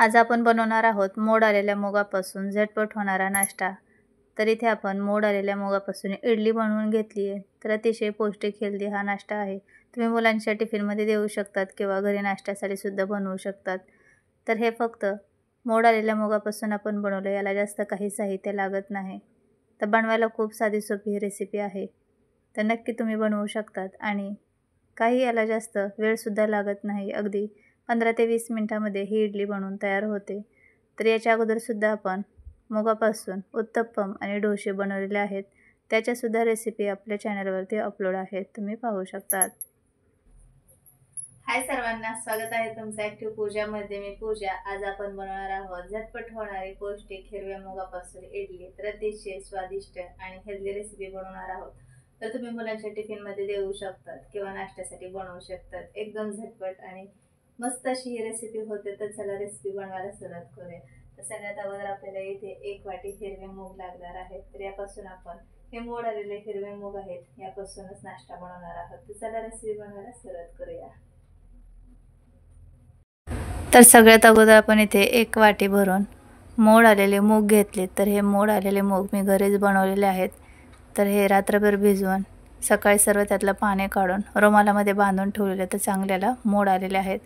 आज आपण बनवणार आहोत मोड आलेल्या मुगापासून झटपट होणारा नाश्ता। तर इथे आपण मोड आलेल्या मुगापासून इडली बनवून घेतली आहे। तर अतिशय पौष्टिक हेल्दी हा नाश्ता आहे। तुम्ही मुलांच्या टिफिनमध्ये देऊ शकतात किंवा घरी नाश्त्यासाठी सुद्धा बनवू शकतात। तर हे फक्त मोड आलेल्या मुगापासून आपण बनवलं, याला जास्त काही साहित्य लागत नाही। तर बनवायला खूप साधी सोपी रेसिपी आहे। तर नक्की तुम्ही बनवू शकतात आणि काही याला जास्त वेळसुद्धा लागत नाही। अगदी 15 ते 20 मिनिटांमध्ये ही इडली बनवून तयार होते। तर याच्या अगोदरसुद्धा आपण मुगापासून उत्तप्पम आणि डोसे बनवलेले आहेत। त्याच्यासुद्धा रेसिपी आपल्या चॅनलवरती अपलोड आहेत, तुम्ही पाहू शकतात। हाय सर्वांना, स्वागत आहे तुमचं ॲक्टिव्ह पूजामध्ये। मी पूजा। आज आपण बनवणार आहोत झटपट होणारी पौष्टिक हिरव्या मुगापासून इडली। तर अतिशय स्वादिष्ट आणि हेल्दी रेसिपी बनवणार आहोत। तर तुम्ही मुलांच्या टिफिनमध्ये देऊ शकतात किंवा नाश्त्यासाठी बनवू शकतात। एकदम झटपट आणि मस्त अशी ही रेसिपी होते। तर चला रेसिपी बनवायला सुरुवात करूया। तर सगळ्यात अगोदर आपल्याला इथे 1 वाटी हिरवे मूग लागणार आहेत। तर यापासून आपण हे मोड आलेले हिरवे मूग आहेत, यापासूनच नाश्ता बनवणार आहोत। तर चला रेसिपी बनवायला सुरुवात करूया। तर सगळ्यात अगोदर आपण इथे 1 वाटी भरून मोड आलेले मूग घेतले। तर हे मोड आलेले मूग मी घरीच बनवलेले आहेत। तर हे रात्रभर भिजवून सकाळी सर्व त्यातलं पाणी काढून रुमालामध्ये बांधून ठेवलेले, तर चांगल्याला मोड आलेले आहेत।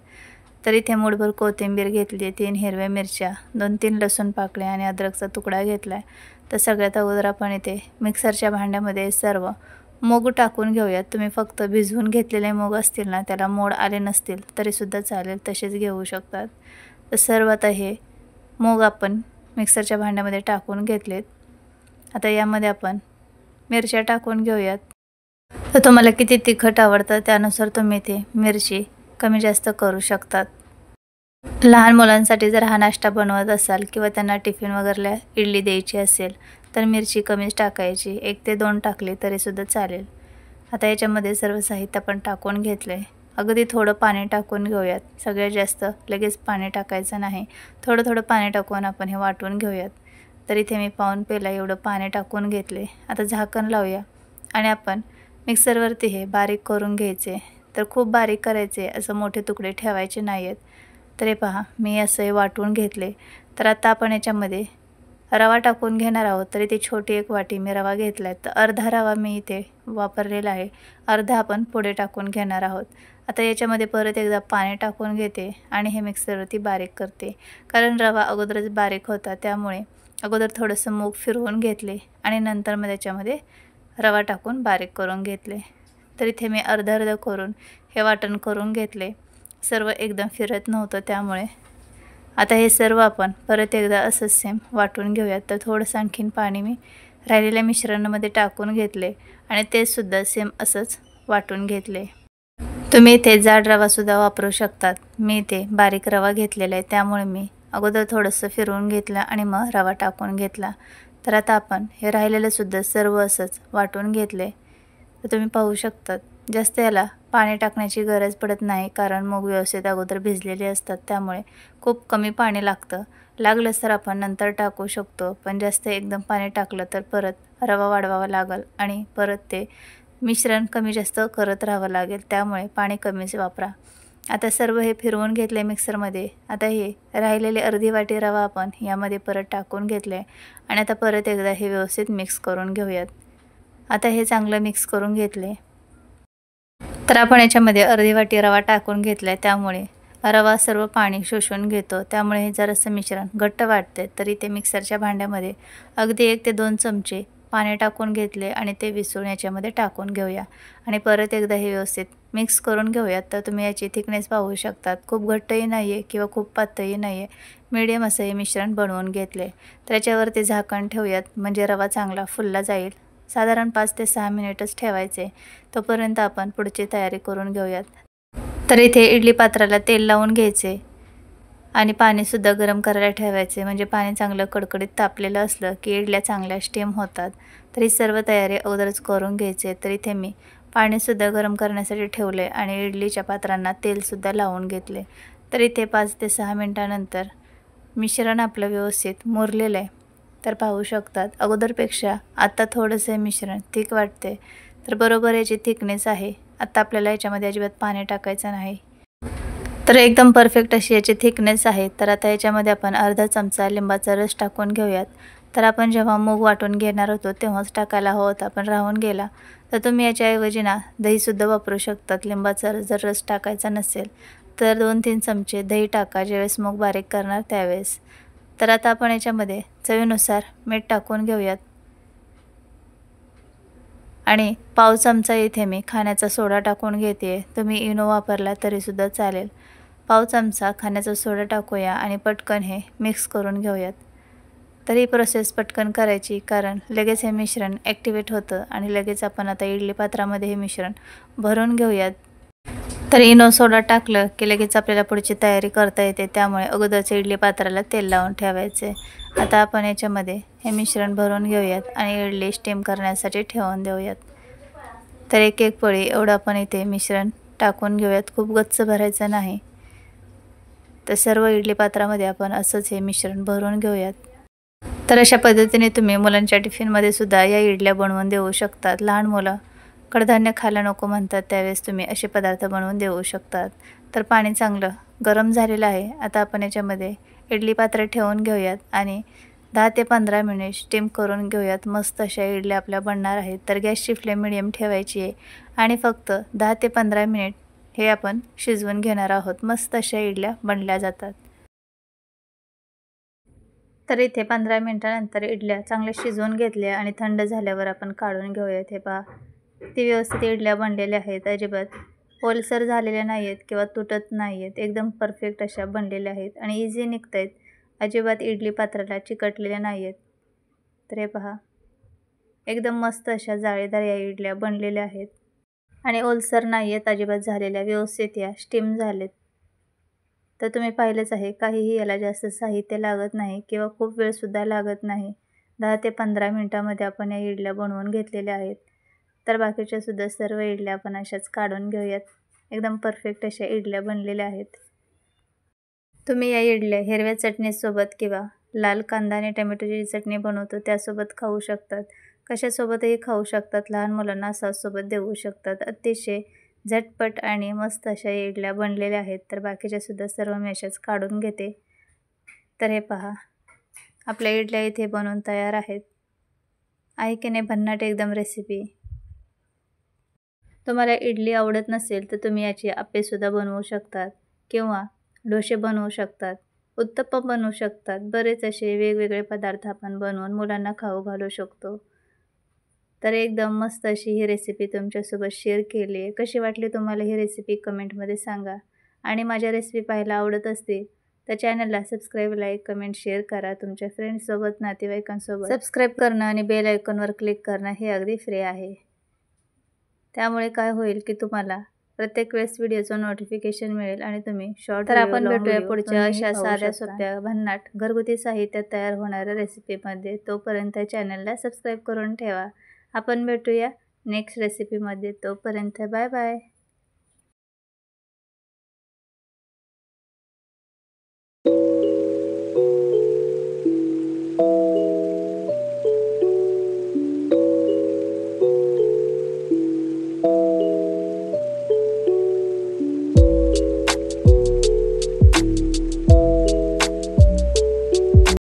तर इथे मूठभर कोथिंबीर घेतली, 3 हिरव्या मिरच्या, 2-3 लसूण पाकळ्या आणि अद्रकचा तुकडा घेतला आहे। तर सगळ्यात अगोदर आपण इथे मिक्सरच्या भांड्यामध्ये सर्व मूग टाकून घेऊयात। तुम्ही फक्त भिजवून घेतलेले मूग असतील ना, त्याला मोड आले नसतील तरीसुद्धा चालेल, तसेच घेऊ शकतात। तर सर्व आता हे मूग आपण मिक्सरच्या भांड्यामध्ये टाकून घेतलेत। आता यामध्ये आपण मिरच्या टाकून घेऊयात। तर तुम्हाला किती तिखट आवडतं त्यानुसार तुम्ही इथे मिरची कमी जास्त करू शकतात। लहान मुलांसाठी जर हा नाश्ता बनवत असाल किंवा त्यांना टिफिन वगैरेला इडली द्यायची असेल तर मिरची कमीच टाकायची, 1 ते 2 टाकली तरीसुद्धा चालेल। आता याच्यामध्ये सर्व साहित्य आपण टाकून घेतले। अगदी थोडं पाणी टाकून घेऊयात, सगळ्यात जास्त लगेच पाणी टाकायचं नाही। थोडं थोडं पाणी टाकून आपण हे वाटून घेऊयात। तर इथे मी पाऊण पेला एवढं पाणी टाकून घेतले। आता झाकण लावूया आणि आपण मिक्सरवरती हे बारीक करून घ्यायचे। तर खूप बारीक करायचे, असं मोठे तुकडे ठेवायचे नाही आहेत। तर हे पहा, मी असं हे वाटून घेतले। तर आता आपण याच्यामध्ये रवा टाकून घेणार आहोत। तर इथे छोटी 1 वाटी मी रवा घेतला आहे। तर अर्धा रवा मी इथे वापरलेला आहे, अर्धा आपण पुढे टाकून घेणार आहोत। आता याच्यामध्ये परत एकदा पाणी टाकून घेते आणि हे मिक्सरवरती बारीक करते। कारण रवा अगोदरच बारीक होता, त्यामुळे अगोदर थोडंसं मूग फिरवून घेतले आणि नंतर मग त्याच्यामध्ये रवा टाकून बारीक करून घेतले। तर इथे मी अर्ध करून हे वाटण करून घेतले। सर्व एकदम फिरत नव्हतं, त्यामुळे आता हे सर्व आपण परत एकदा असंच सेम वाटून घेऊयात। तर थोडंसं आणखीन पाणी मी राहिलेल्या मिश्रणामध्ये टाकून घेतले आणि ते सुद्धा सेम असंच वाटून घेतले। तुम्ही इथे जाड रवासुद्धा वापरू शकतात। मी इथे बारीक रवा घेतलेला आहे, त्यामुळे मी अगोदर थोडंसं फिरवून घेतलं आणि मग रवा टाकून घेतला। तर आता आपण हे राहिलेलं सुद्धा सर्व असंच वाटून घेतले। तर तुम्ही पाहू शकतात, जास्त याला पाणी टाकण्याची गरज पडत नाही, कारण मूग व्यवस्थित अगोदर भिजलेले असतात, त्यामुळे खूप कमी पाणी लागतं। लागलंच तर आपण नंतर टाकू शकतो, पण जास्त एकदम पाणी टाकलं तर परत रवा वाढवावा लागेल आणि परत ते मिश्रण कमी जास्त करत राहावं लागेल, त्यामुळे पाणी कमीच वापरा। आता सर्व हे फिरवून घेतले मिक्सरमध्ये। आता हे राहिलेले अर्धी वाटी रवा आपण यामध्ये परत टाकून घेतले आणि आता परत एकदा हे व्यवस्थित मिक्स करून घेऊयात। आता हे चांगलं मिक्स करून घेतले। तर आपण याच्यामध्ये अर्धी वाटी रवा टाकून घेतला, त्यामुळे रवा सर्व पाणी शोषून घेतो, त्यामुळे हे जरासं मिश्रण घट्ट वाटते। तर इथे मिक्सरच्या भांड्यामध्ये अगदी 1 ते 2 चमचे पाणी टाकून घेतले आणि ते विसळून याच्यामध्ये टाकून घेऊया आणि परत एकदा हे व्यवस्थित मिक्स करून घेऊयात। तर तुम्ही याची थिकनेस पाहू शकतात, खूप घट्टही नाही आहे किंवा खूप पातळही नाही आहे, मीडियम असं हे मिश्रण बनवून घेतले। तर याच्यावरती झाकण ठेवूयात, म्हणजे रवा चांगला फुलला जाईल। साधारण 5 ते 6 मिनिटच ठेवायचे, तोपर्यंत आपण पुढची तयारी करून घेऊयात। तर इथे इडली पात्राला तेल लावून घ्यायचे आणि पाणीसुद्धा गरम करायला ठेवायचे, म्हणजे पाणी चांगलं कडकडीत तापलेलं असलं की इडल्या चांगल्या स्टीम होतात। तर ही सर्व तयारी अगोदरच करून घ्यायचे। तर इथे मी पाणीसुद्धा गरम करण्यासाठी ठेवले आणि इडलीच्या पात्रांना तेलसुद्धा लावून घेतले। तर इथे 5 ते 6 मिनिटानंतर मिश्रण आपलं व्यवस्थित मुरलेलं आहे। तर पाहू शकतात, अगोदरपेक्षा आता थोडंसं मिश्रण थिक वाटते। तर बरोबर याची थिकनेस आहे। आता आपल्याला याच्यामध्ये अजिबात पाणी टाकायचं नाही। तर एकदम परफेक्ट अशी याची थिकनेस आहे। तर आता याच्यामध्ये आपण अर्धा चमचा लिंबाचा रस टाकून घेऊयात। तर आपण जेव्हा मूग वाटून घेणार होतो तेव्हाच टाकायला हवा होता, पण राहून गेला। तर तुम्ही याच्याऐवजी ना दहीसुद्धा वापरू शकतात। लिंबाचा जर रस टाकायचा नसेल तर 2-3 चमचे दही टाका ज्यावेळेस मूग बारीक करणार त्यावेळेस। तर आता आपण याच्यामध्ये चवीनुसार मीठ टाकून घेऊयात आणि पाव चमचा इथे मी खाण्याचा सोडा टाकून घेते। तुम्ही इनो वापरला तरीसुद्धा चालेल। पाव चमचा खाण्याचा सोडा टाकूया आणि पटकन हे मिक्स करून घेऊयात। तर ही प्रोसेस पटकन करायची, कारण लगेच हे मिश्रण ॲक्टिवेट होतं आणि लगेच आपण आता इडली पात्रामध्ये हे मिश्रण भरून घेऊयात। तर इनो सोडा टाकलं की लगेच आपल्याला पुढची तयारी करता येते, त्यामुळे अगोदरच इडली पात्राला तेल लावून ठेवायचे। आता आपण याच्यामध्ये हे मिश्रण भरून घेऊयात आणि इडली स्टीम करण्यासाठी ठेवून देऊयात। तर एक पळी एवढं आपण इथे मिश्रण टाकून घेऊयात, खूप गच्च भरायचं नाही। तर सर्व इडली पात्रामध्ये आपण असंच हे मिश्रण भरून घेऊयात। तर अशा पद्धतीने तुम्ही मुलांच्या टिफिनमध्ये सुद्धा या इडल्या बनवून देऊ शकतात। लहान मुलं कडधान्य खायला नको म्हणतात त्यावेळेस तुम्ही असे पदार्थ बनवून देऊ शकतात। तर पाणी चांगलं गरम झालेलं आहे। आता आपण याच्यामध्ये इडली पात्र ठेवून घेऊयात आणि 10 ते 15 मिनिट स्टीम करून घेऊयात। मस्त अशा इडल्या आपल्या बनणार आहेत। तर गॅसची फ्लेम मिडियम ठेवायची आहे आणि फक्त 10 ते 15 मिनिट हे आपण शिजवून घेणार आहोत। मस्त अशा इडल्या बनल्या जातात। तर इथे 15 मिनिटानंतर इडल्या चांगल्या शिजवून घेतल्या आणि थंड झाल्यावर आपण काढून घेऊयात। हे पहा, ती व्यवस्थित इडल्या बनलेल्या आहेत, अजिबात ओलसर झालेल्या नाही आहेत किंवा तुटत नाही आहेत, एकदम परफेक्ट अशा बनलेल्या आहेत आणि इझी निघत आहेत, अजिबात इडली पात्राला चिकटलेल्या नाही आहेत। तर हे पहा, एकदम मस्त अशा जाळीदार या इडल्या बनलेल्या आहेत आणि ओलसर नाही आहेत अजिबात झालेल्या, व्यवस्थित या स्टीम झालेत। तर तुम्ही पाहिलंच आहे, काहीही याला जास्त साहित्य लागत नाही किंवा खूप वेळसुद्धा लागत नाही। 10 ते 15 मिनिटांमध्ये आपण या इडल्या बनवून घेतलेल्या आहेत। तर बाकीच्यासुद्धा सर्व इडल्या आपण अशाच काढून घेऊयात। एकदम परफेक्ट अशा इडल्या बनलेल्या आहेत। तुम्ही या इडल्या हिरव्या चटणीसोबत किंवा लाल कांदा आणि टोमॅटोची चटणी बनवतो त्यासोबत खाऊ शकतात, कशासोबतही खाऊ शकतात। लहान मुलांना सॉससोबत देऊ शकतात। अतिशय झटपट आणि मस्त अशा इडल्या बनलेल्या आहेत। तर बाकीच्यासुद्धा सर्व मी अशाच काढून घेते। तर हे पहा, आपल्या इडल्या इथे बनवून तयार आहेत। आहे की नाही भन्नाट एकदम रेसिपी। तुम्हाला इडली आवडत नसेल तर तुम्ही याची आप्पेसुद्धा बनवू शकतात किंवा डोसे बनवू शकतात, उत्तप्पा बनवू शकतात। बरेच असे वेगवेगळे पदार्थ आपण बनवून मुलांना खाऊ घालू शकतो। तर एकदम मस्त अशी ही रेसिपी तुमच्यासोबत शेअर केली आहे। कशी वाटली तुम्हाला ही रेसिपी कमेंटमध्ये सांगा आणि माझ्या रेसिपी पाहायला आवडत असतील तर चॅनलला सबस्क्राईब, लाईक, कमेंट, शेअर करा। तुमच्या फ्रेंड्ससोबत, नातेवाईकांसोबत सबस्क्राईब करणं आणि बेल आयकॉनवर क्लिक करणं हे अगदी फ्री आहे। त्यामुळे काय होईल की तुम्हाला प्रत्येक वेळेस व्हिडिओचं नोटिफिकेशन मिळेल आणि तुम्ही शॉर्ट तर आपण भेटूया पुढच्या अशा साध्या सोप्या भन्नाट घरगुती साहित्यात तयार होणाऱ्या रेसिपीमध्ये। तोपर्यंत चॅनलला सबस्क्राईब करून ठेवा। आपण भेटूया नेक्स्ट रेसिपीमध्ये। तोपर्यंत बाय बाय।